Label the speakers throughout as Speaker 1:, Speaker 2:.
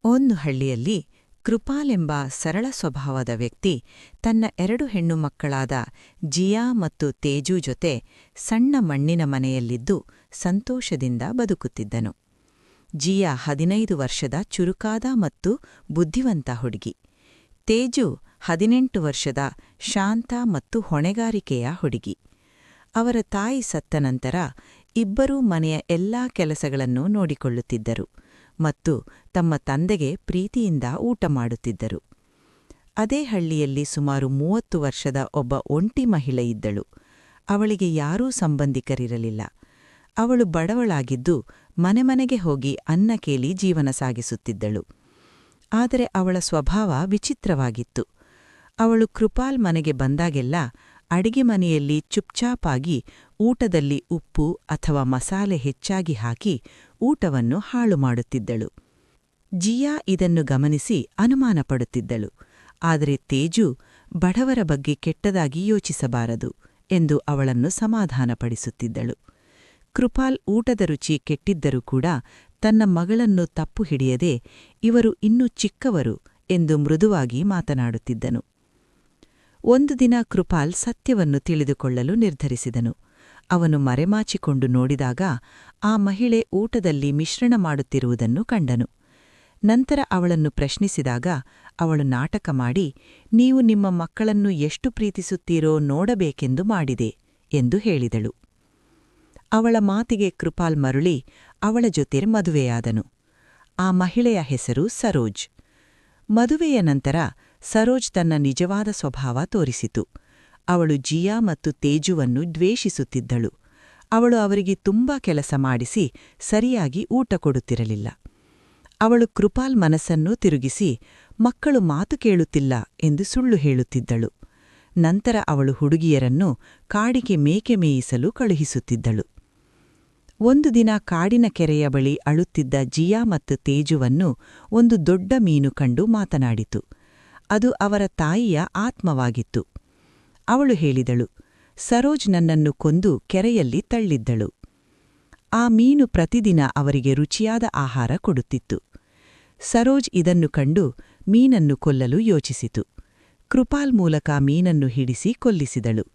Speaker 1: ಒಂದು ಹಳ್ಳಿಯಲ್ಲಿ ಕೃಪಾಲೆಂಬ ಸರಳ ಸ್ವಭಾವದ ವ್ಯಕ್ತಿ ತನ್ನ 2 ಹೆಣ್ಣು ಮಕ್ಕಳಾದ ಜಿಯಾ ಮತ್ತು ತೇಜು ಜೊತೆ ಸಣ್ಣ ಮಣ್ಣಿನ ಮನೆಯಲ್ಲಿದ್ದು ಸಂತೋಷದಿಂದ ಬದುಕುತ್ತಿದ್ದನು. ಜಿಯಾ 15 ವರ್ಷದ ಚುರುಕಾದ ಮತ್ತು ಬುದ್ಧಿವಂತ ಹುಡುಗಿ. ತೇಜು 18 ವರ್ಷದ ಶಾಂತ ಮತ್ತು ಹೊಣೆಗಾರಿಕೆಯ ಹುಡುಗಿ. ಅವರ ತಾಯಿ ಸತ್ತ ನಂತರ ಇಬ್ಬರೂ ಮನೆಯ ಎಲ್ಲಾ ಕೆಲಸಗಳನ್ನು ನೋಡಿಕೊಳ್ಳುತ್ತಿದ್ದರು ಮತ್ತು ತಮ್ಮ ತಂದೆಗೆ ಪ್ರೀತಿಯಿಂದ ಊಟ ಮಾಡುತ್ತಿದ್ದರು. ಅದೇ ಹಳ್ಳಿಯಲ್ಲಿ ಸುಮಾರು 30 ವರ್ಷದ ಒಬ್ಬ ಒಂಟಿ ಮಹಿಳೆಯಿದ್ದಳು. ಅವಳಿಗೆ ಯಾರೂ ಸಂಬಂಧಿಕರಿರಲಿಲ್ಲ. ಅವಳು ಬಡವಳಾಗಿದ್ದು ಮನೆಮನೆಗೆ ಹೋಗಿ ಅನ್ನ ಕೇಳಿ ಜೀವನ ಸಾಗಿಸುತ್ತಿದ್ದಳು. ಆದರೆ ಅವಳ ಸ್ವಭಾವ ವಿಚಿತ್ರವಾಗಿತ್ತು. ಅವಳು ಕೃಪಾಲ್ ಮನೆಗೆ ಬಂದಾಗೆಲ್ಲ ಅಡಿಗೆ ಮನೆಯಲ್ಲಿ ಚುಪ್ಚಾಪಾಗಿ ಊಟದಲ್ಲಿ ಉಪ್ಪು ಅಥವಾ ಮಸಾಲೆ ಹೆಚ್ಚಾಗಿ ಹಾಕಿ ಊಟವನ್ನು ಹಾಳು ಮಾಡುತ್ತಿದ್ದಳು. ಜಿಯಾ ಇದನ್ನು ಗಮನಿಸಿ ಅನುಮಾನಪಡುತ್ತಿದ್ದಳು. ಆದರೆ ತೇಜು ಬಡವರ ಬಗ್ಗೆ ಕೆಟ್ಟದಾಗಿ ಯೋಚಿಸಬಾರದು ಎಂದು ಅವಳನ್ನು ಸಮಾಧಾನಪಡಿಸುತ್ತಿದ್ದಳು. ಕೃಪಾಲ್ ಊಟದ ರುಚಿ ಕೆಟ್ಟಿದ್ದರೂ ಕೂಡ ತನ್ನ ಮಗಳನ್ನು ತಪ್ಪು ಹಿಡಿಯದೆ ಇವರು ಇನ್ನೂ ಚಿಕ್ಕವರು ಎಂದು ಮೃದುವಾಗಿ ಮಾತನಾಡುತ್ತಿದ್ದನು. ಒಂದು ದಿನ ಕೃಪಾಲ್ ಸತ್ಯವನ್ನು ತಿಳಿದುಕೊಳ್ಳಲು ನಿರ್ಧರಿಸಿದನು. ಅವನು ಮರೆಮಾಚಿಕೊಂಡು ನೋಡಿದಾಗ ಆ ಮಹಿಳೆ ಊಟದಲ್ಲಿ ಮಿಶ್ರಣ ಮಾಡುತ್ತಿರುವುದನ್ನು ಕಂಡನು. ನಂತರ ಅವಳನ್ನು ಪ್ರಶ್ನಿಸಿದಾಗ ಅವಳು ನಾಟಕ ಮಾಡಿ, ನೀವು ನಿಮ್ಮ ಮಕ್ಕಳನ್ನು ಎಷ್ಟು ಪ್ರೀತಿಸುತ್ತೀರೋ ನೋಡಬೇಕೆಂದು ಮಾಡಿದೆ ಎಂದು ಹೇಳಿದಳು. ಅವಳ ಮಾತಿಗೆ ಕೃಪಾಲ್ ಮರುಳಿ ಅವಳ ಜೊತೆ ಮದುವೆಯಾದನು. ಆ ಮಹಿಳೆಯ ಹೆಸರು ಸರೋಜ್. ಮದುವೆಯ ನಂತರ ಸರೋಜ್ ತನ್ನ ನಿಜವಾದ ಸ್ವಭಾವ ತೋರಿಸಿತು. ಅವಳು ಜಿಯಾ ಮತ್ತು ತೇಜುವನ್ನು ದ್ವೇಷಿಸುತ್ತಿದ್ದಳು. ಅವಳು ಅವರಿಗೆ ತುಂಬಾ ಕೆಲಸ ಮಾಡಿಸಿ ಸರಿಯಾಗಿ ಊಟ ಕೊಡುತ್ತಿರಲಿಲ್ಲ. ಅವಳು ಕೃಪಾಲ್ ಮನಸ್ಸನ್ನೂ ತಿರುಗಿಸಿ ಮಕ್ಕಳು ಮಾತು ಕೇಳುತ್ತಿಲ್ಲ ಎಂದು ಸುಳ್ಳು ಹೇಳುತ್ತಿದ್ದಳು. ನಂತರ ಅವಳು ಹುಡುಗಿಯರನ್ನು ಕಾಡಿಗೆ ಮೇಕೆ ಮೇಯಿಸಲು ಕಳುಹಿಸುತ್ತಿದ್ದಳು. ಒಂದು ದಿನ ಕಾಡಿನ ಕೆರೆಯ ಬಳಿ ಅಳುತ್ತಿದ್ದ ಜಿಯಾ ಮತ್ತು ತೇಜುವನ್ನು ಒಂದು ದೊಡ್ಡ ಮೀನು ಕಂಡು ಮಾತನಾಡಿತು. ಅದು ಅವರ ತಾಯಿಯ ಆತ್ಮವಾಗಿತ್ತು. ಅವಳು ಹೇಳಿದಳು, ಸರೋಜ್ ನನ್ನನ್ನು ಕೊಂದು ಕೆರೆಯಲ್ಲಿ ತಳ್ಳಿದ್ದಳು. ಆ ಮೀನು ಪ್ರತಿದಿನ ಅವರಿಗೆ ರುಚಿಯಾದ ಆಹಾರ ಕೊಡುತ್ತಿತ್ತು. ಸರೋಜ್ ಇದನ್ನು ಕಂಡು ಮೀನನ್ನು ಕೊಲ್ಲಲು ಯೋಚಿಸಿತು. ಕೃಪಾಲ್ ಮೂಲಕ ಮೀನನ್ನು ಹಿಡಿಸಿ ಕೊಲ್ಲಿಸಿದಳು.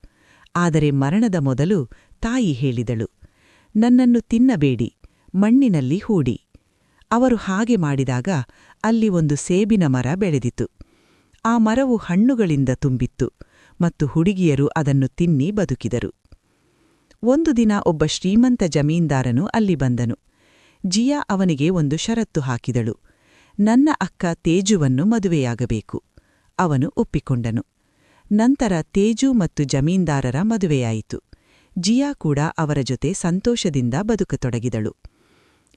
Speaker 1: ಆದರೆ ಮರಣದ ಮೊದಲು ತಾಯಿ ಹೇಳಿದಳು, ನನ್ನನ್ನು ತಿನ್ನಬೇಡಿ, ಮಣ್ಣಿನಲ್ಲಿ ಹೂಡಿ. ಅವರು ಹಾಗೆ ಮಾಡಿದಾಗ ಅಲ್ಲಿ ಒಂದು ಸೇಬಿನ ಮರ ಬೆಳೆದಿತು. ಆ ಮರವು ಹಣ್ಣುಗಳಿಂದ ತುಂಬಿತ್ತು ಮತ್ತು ಹುಡುಗಿಯರು ಅದನ್ನು ತಿನ್ನಿ ಬದುಕಿದರು. ಒಂದು ದಿನ ಒಬ್ಬ ಶ್ರೀಮಂತ ಜಮೀನ್ದಾರನು ಅಲ್ಲಿ ಬಂದನು. ಜಿಯಾ ಅವನಿಗೆ ಒಂದು ಷರತ್ತು ಹಾಕಿದಳು, ನನ್ನ ಅಕ್ಕ ತೇಜುವನ್ನು ಮದುವೆಯಾಗಬೇಕು. ಅವನು ಒಪ್ಪಿಕೊಂಡನು. ನಂತರ ತೇಜು ಮತ್ತು ಜಮೀನ್ದಾರರ ಮದುವೆಯಾಯಿತು. ಜಿಯಾ ಕೂಡ ಅವರ ಜೊತೆ ಸಂತೋಷದಿಂದ ಬದುಕತೊಡಗಿದಳು.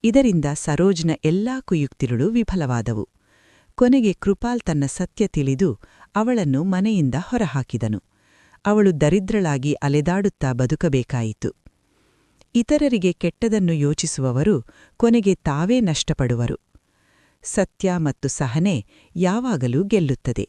Speaker 1: ಇದರಿಂದ ಸರೋಜ್ನ ಎಲ್ಲಾ ಕುಯುಕ್ತಿಗಳು ವಿಫಲವಾದವು. ಕೊನೆಗೆ ಕೃಪಾಲ್ ತನ್ನ ಸತ್ಯ ತಿಳಿದು ಅವಳನ್ನು ಮನೆಯಿಂದ ಹೊರಹಾಕಿದನು. ಅವಳು ದರಿದ್ರಳಾಗಿ ಅಲೆದಾಡುತ್ತಾ ಬದುಕಬೇಕಾಯಿತು. ಇತರರಿಗೆ ಕೆಟ್ಟದನ್ನು ಯೋಚಿಸುವವರು ಕೊನೆಗೆ ತಾವೇ ನಷ್ಟಪಡುವರು. ಸತ್ಯ ಮತ್ತು ಸಹನೆ ಯಾವಾಗಲೂ ಗೆಲ್ಲುತ್ತದೆ.